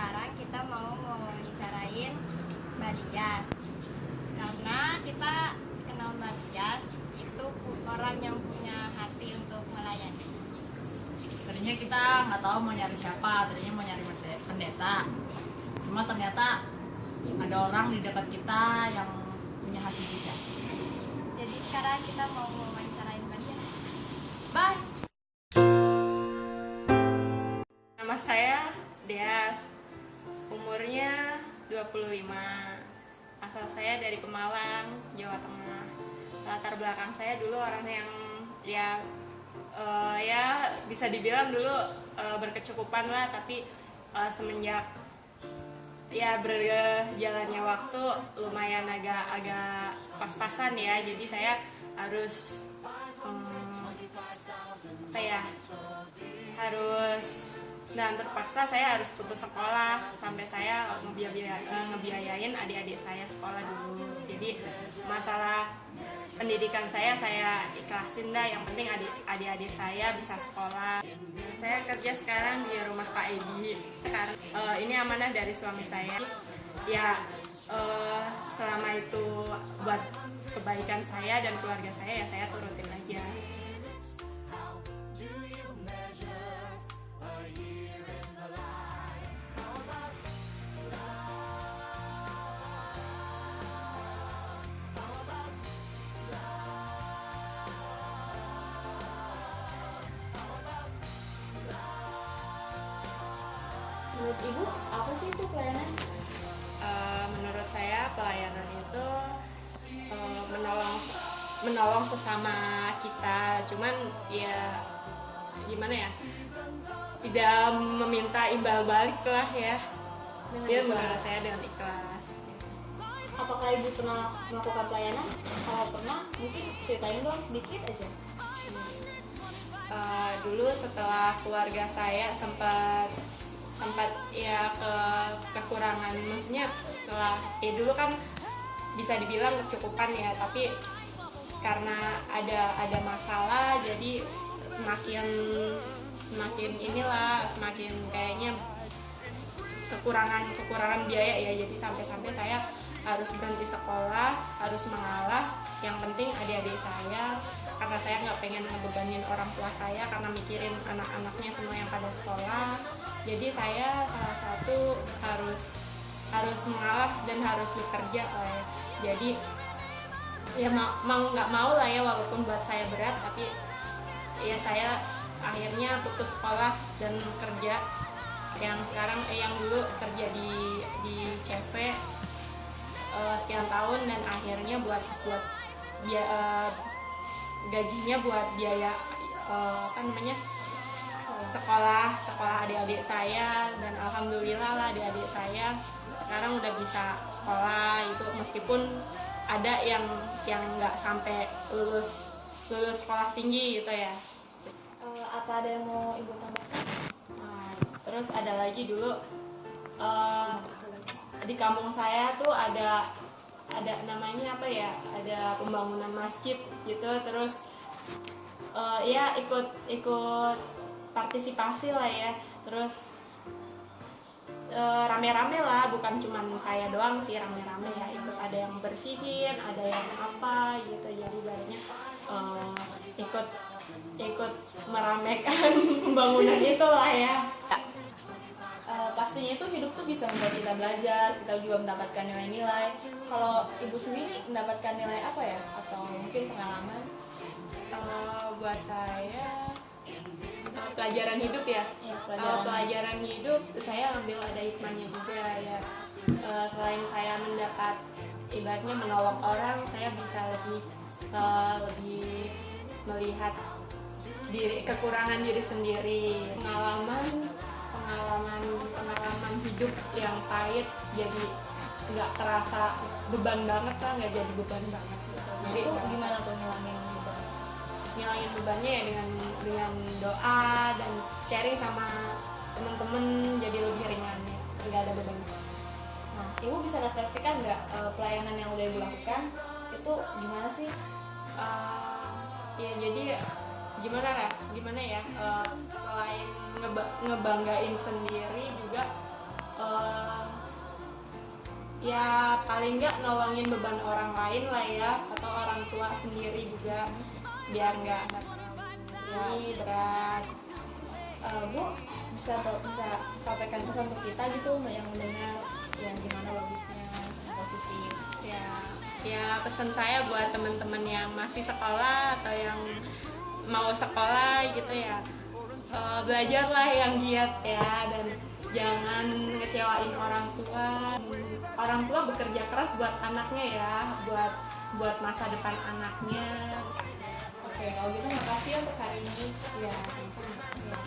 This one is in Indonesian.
sekarang kita mau mewawancarain Mbak Dias. Karena kita kenal Mbak Dias itu orang yang punya hati untuk melayani. Tadinya kita nggak tahu mau nyari siapa, tadinya mau nyari pendeta. Cuma ternyata ada orang di dekat kita yang punya hati juga. Jadi sekarang kita mau mewawancarain Mbak Dias. Bye! Nama saya Dias, umurnya 25. Asal saya dari Pemalang, Jawa Tengah. Latar belakang saya dulu orang yang ya bisa dibilang dulu berkecukupan lah, tapi semenjak ya berjalannya waktu lumayan agak pas-pasan ya, jadi saya harus dan terpaksa saya harus putus sekolah sampai saya ngebiayain adik-adik saya sekolah dulu. Jadi masalah pendidikan saya ikhlasin dah, yang penting adik-adik saya bisa sekolah. Saya kerja sekarang di rumah Pak Edi karena ini amanah dari suami saya. Ya selama itu buat kebaikan saya dan keluarga saya, ya saya turutin aja. Menurut Ibu, apa sih itu pelayanan? Menurut saya pelayanan itu menolong sesama kita, cuman ya gimana ya, tidak meminta imbal balik lah ya. Dia menurut saya dengan ikhlas. Apakah Ibu pernah melakukan pelayanan? Kalau pernah, mungkin ceritain dong sedikit aja. Dulu setelah keluarga saya sempat ya kekurangan, maksudnya setelah dulu kan bisa dibilang kecukupan ya, tapi karena ada masalah jadi semakin kayaknya kekurangan biaya ya, jadi sampai saya harus berhenti sekolah, harus mengalah. Yang penting adik-adik saya, karena saya nggak pengen ngebebanin orang tua saya karena mikirin anak-anaknya semua yang pada sekolah. Jadi saya salah satu harus mengalah dan harus bekerja lah ya. Jadi ya mau nggak mau lah ya, walaupun buat saya berat, tapi ya saya akhirnya putus sekolah dan kerja. Yang dulu kerja di CV sekian tahun, dan akhirnya buat gajinya buat biaya sekolah adik-adik saya. Dan alhamdulillah lah adik-adik saya sekarang udah bisa sekolah itu, meskipun ada yang nggak sampai lulus sekolah tinggi gitu ya. Apa ada yang mau Ibu tambahkan? Terus ada lagi dulu di kampung saya tuh ada namanya apa ya, ada pembangunan masjid gitu. Terus ya ikut partisipasi lah ya. Terus rame-rame lah, bukan cuma saya doang sih, rame-rame ya, ikut, ada yang bersihin, ada yang apa gitu. Jadi ibaratnya ikut meramekan pembangunan itu lah ya. Pastinya itu hidup tuh bisa membuat kita belajar, kita juga mendapatkan nilai-nilai. Kalau Ibu sendiri mendapatkan nilai apa ya? Atau mungkin pengalaman? Buat saya pelajaran hidup ya. Pelajaran hidup saya ambil ada hikmahnya juga ya. Selain saya mendapat ibaratnya menolong orang, saya bisa lebih melihat kekurangan diri sendiri. Pengalaman hidup yang pahit jadi nggak terasa beban banget lah, nggak jadi beban banget gitu. Jadi Itu gimana tuh ngilangin beban? Ngilangin bebannya ya dengan doa dan sharing sama teman-teman, jadi lebih ringan ya, nggak ada beban. Nah, Ibu bisa refleksikan nggak pelayanan yang udah Ibu lakukan itu gimana sih? Ya jadi gimana ya, selain ngebanggain sendiri juga eh, ya paling nggak nolongin beban orang lain lah ya, atau orang tua sendiri juga, biar nggak terlalu berat. Bu, bisa sampaikan pesan untuk kita gitu yang mendengar yang gimana bagusnya, yang positif. Ya pesan saya buat teman-teman yang masih sekolah atau yang mau sekolah gitu ya, belajarlah yang giat ya, dan jangan ngecewain orang tua. Orang tua bekerja keras buat anaknya ya, buat masa depan anaknya. Oke, kalau gitu makasih untuk hari ini. Ya, sama-sama. Ya.